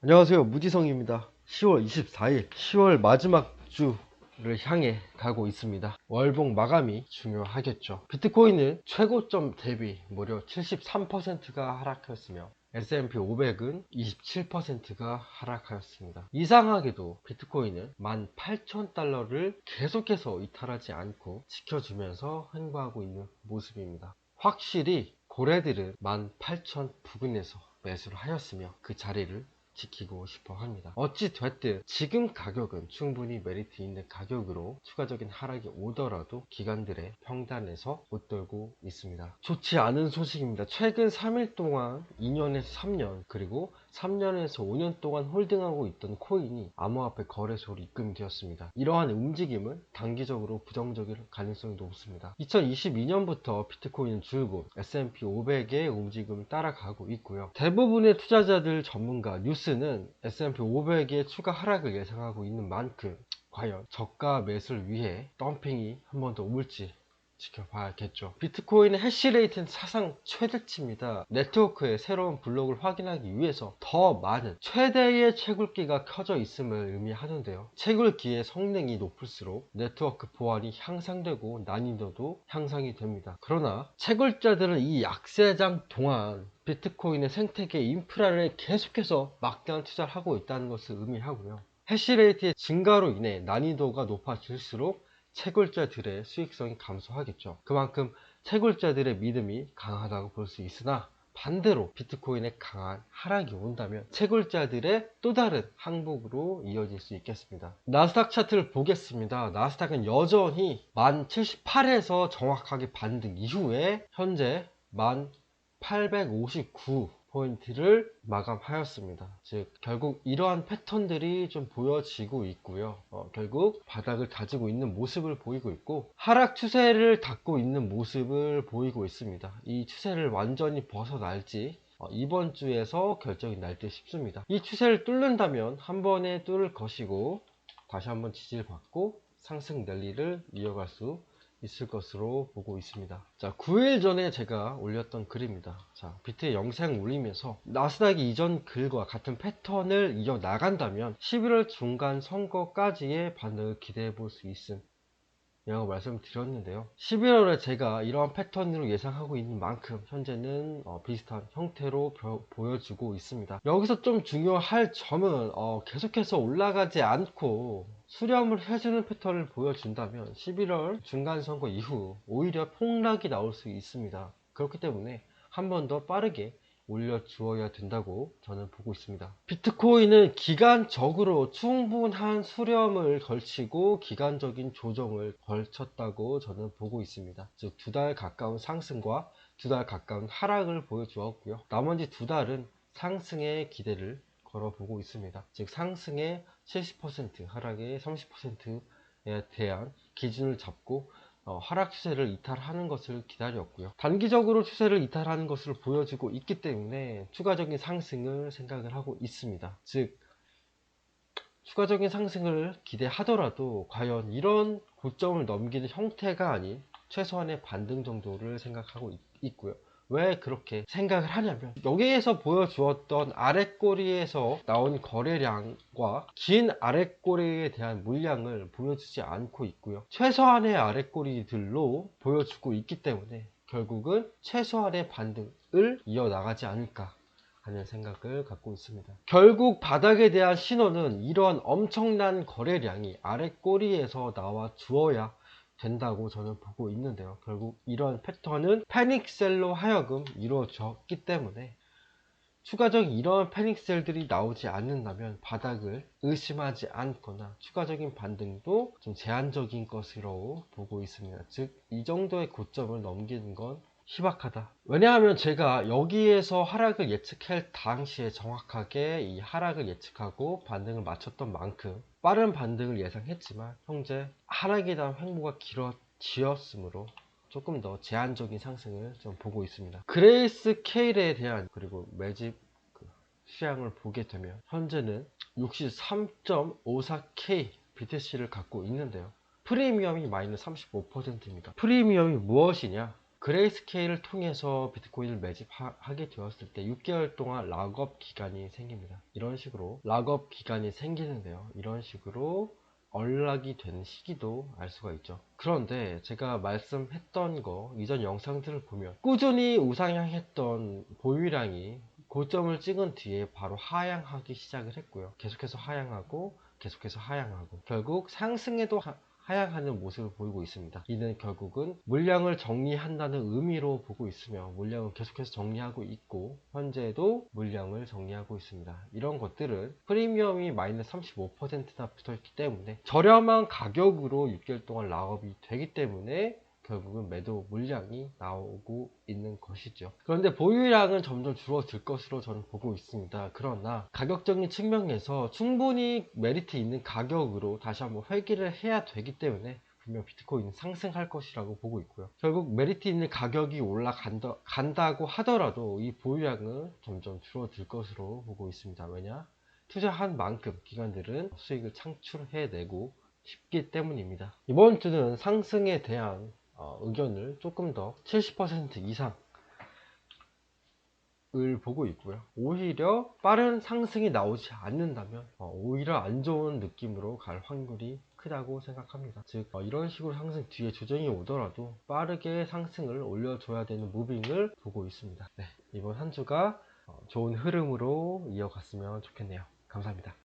안녕하세요, 무지성입니다. 10월 24일 10월 마지막 주를 향해 가고 있습니다. 월봉 마감이 중요하겠죠. 비트코인은 최고점 대비 무려 73%가 하락하였으며 S&P 500은 27%가 하락하였습니다. 이상하게도 비트코인은 18,000달러를 계속해서 이탈하지 않고 지켜주면서 횡보하고 있는 모습입니다. 확실히 고래들은 18,000 부근에서 매수를 하였으며 그 자리를 지키고 싶어 합니다. 어찌 됐든 지금 가격은 충분히 메리트 있는 가격으로 추가적인 하락이 오더라도 기관들의 평단에서 웃돌고 있습니다. 좋지 않은 소식입니다. 최근 3일 동안 2년에서 3년 그리고 3년에서 5년 동안 홀딩하고 있던 코인이 암호화폐 거래소로 입금되었습니다. 이러한 움직임은 단기적으로 부정적일 가능성이 높습니다. 2022년부터 비트코인은 줄곧 S&P 500의 움직임을 따라가고 있고요. 대부분의 투자자들 전문가 뉴스는 S&P 500의 추가 하락을 예상하고 있는 만큼 과연 저가 매수를 위해 덤핑이 한 번 더 올지 지켜봐야겠죠. 비트코인의 해시레이트는 사상 최대치입니다. 네트워크의 새로운 블록을 확인하기 위해서 더 많은 최대의 채굴기가 켜져 있음을 의미하는데요. 채굴기의 성능이 높을수록 네트워크 보안이 향상되고 난이도도 향상이 됩니다. 그러나 채굴자들은 이 약세장 동안 비트코인의 생태계 인프라를 계속해서 막대한 투자를 하고 있다는 것을 의미하고요. 해시레이트의 증가로 인해 난이도가 높아질수록 채굴자들의 수익성이 감소하겠죠. 그만큼 채굴자들의 믿음이 강하다고 볼 수 있으나 반대로 비트코인의 강한 하락이 온다면 채굴자들의 또 다른 항복으로 이어질 수 있겠습니다. 나스닥 차트를 보겠습니다. 나스닥은 여전히 1078에서 정확하게 반등 이후에 현재 1859포인트를 마감하였습니다. 즉 결국 이러한 패턴들이 좀 보여지고 있고요. 결국 바닥을 다지고 있는 모습을 보이고 있고 하락 추세를 닫고 있는 모습을 보이고 있습니다. 이 추세를 완전히 벗어날지 이번 주에서 결정이 날 듯 싶습니다. 이 추세를 뚫는다면 한 번에 뚫을 것이고 다시 한번 지지를 받고 상승 랠리를 이어갈 수 있을 것으로 보고 있습니다. 자, 9일 전에 제가 올렸던 글입니다. 자, 비트의 영상 올리면서 나스닥이 이전 글과 같은 패턴을 이어 나간다면 11월 중간 선거까지의 반등을 기대해 볼 수 있음 라고 말씀드렸는데요. 11월에 제가 이러한 패턴으로 예상하고 있는 만큼 현재는 비슷한 형태로 보여주고 있습니다. 여기서 좀 중요할 점은 계속해서 올라가지 않고 수렴을 해주는 패턴을 보여준다면 11월 중간선거 이후 오히려 폭락이 나올 수 있습니다. 그렇기 때문에 한 번 더 빠르게 올려주어야 된다고 저는 보고 있습니다. 비트코인은 기간적으로 충분한 수렴을 걸치고 기간적인 조정을 걸쳤다고 저는 보고 있습니다. 즉 2달 가까운 상승과 2달 가까운 하락을 보여주었고요. 나머지 2달은 상승의 기대를 걸어보고 있습니다. 즉 상승의 70%, 하락의 30%에 대한 기준을 잡고 하락 추세를 이탈하는 것을 기다렸고요. 단기적으로 추세를 이탈하는 것을 보여주고 있기 때문에 추가적인 상승을 생각을 하고 있습니다. 즉 추가적인 상승을 기대하더라도 과연 이런 고점을 넘기는 형태가 아닌 최소한의 반등 정도를 생각하고 있고요. 왜 그렇게 생각을 하냐면 여기에서 보여주었던 아랫꼬리에서 나온 거래량과 긴 아랫꼬리에 대한 물량을 보여주지 않고 있고요. 최소한의 아랫꼬리들로 보여주고 있기 때문에 결국은 최소한의 반등을 이어나가지 않을까 하는 생각을 갖고 있습니다. 결국 바닥에 대한 신호는 이러한 엄청난 거래량이 아랫꼬리에서 나와 주어야 된다고 저는 보고 있는데요. 결국 이런 패턴은 패닉셀로 하여금 이루어졌기 때문에 추가적인 이러한 패닉셀들이 나오지 않는다면 바닥을 의심하지 않거나 추가적인 반등도 좀 제한적인 것으로 보고 있습니다. 즉 이 정도의 고점을 넘기는 건 희박하다. 왜냐하면 제가 여기에서 하락을 예측할 당시에 정확하게 이 하락을 예측하고 반등을 맞췄던 만큼 빠른 반등을 예상했지만 현재 하락에 대한 횡보가 길어지었으므로 조금 더 제한적인 상승을 좀 보고 있습니다. 그레이스 케일에 대한 그리고 매집 시향을 보게 되면 현재는 63.54K BTC를 갖고 있는데요. 프리미엄이 마이너스 35%입니다. 프리미엄이 무엇이냐? 그레이스케일을 통해서 비트코인을 매집하게 되었을 때 6개월 동안 락업 기간이 생깁니다. 이런 식으로 락업 기간이 생기는데요. 이런 식으로 언락이 되는 시기도 알 수가 있죠. 그런데 제가 말씀했던 거 이전 영상들을 보면 꾸준히 우상향했던 보유량이 고점을 찍은 뒤에 바로 하향하기 시작을 했고요. 계속해서 하향하고 계속해서 하향하고 결국 상승에도 하향하는 모습을 보이고 있습니다. 이는 결국은 물량을 정리한다는 의미로 보고 있으며 물량을 계속해서 정리하고 있고 현재도 물량을 정리하고 있습니다. 이런 것들은 프리미엄이 마이너스 35%나 붙어있기 때문에 저렴한 가격으로 6개월 동안 락업이 되기 때문에 결국은 매도 물량이 나오고 있는 것이죠. 그런데 보유량은 점점 줄어들 것으로 저는 보고 있습니다. 그러나 가격적인 측면에서 충분히 메리트 있는 가격으로 다시 한번 회귀를 해야 되기 때문에 분명 비트코인은 상승할 것이라고 보고 있고요. 결국 메리트 있는 가격이 올라간다고 하더라도 이 보유량은 점점 줄어들 것으로 보고 있습니다. 왜냐? 투자한 만큼 기관들은 수익을 창출해내고 싶기 때문입니다. 이번 주는 상승에 대한 의견을 조금 더 70% 이상을 보고 있고요. 오히려 빠른 상승이 나오지 않는다면 오히려 안 좋은 느낌으로 갈 확률이 크다고 생각합니다. 즉 이런 식으로 상승 뒤에 조정이 오더라도 빠르게 상승을 올려줘야 되는 무빙을 보고 있습니다. 네, 이번 한 주가 좋은 흐름으로 이어갔으면 좋겠네요. 감사합니다.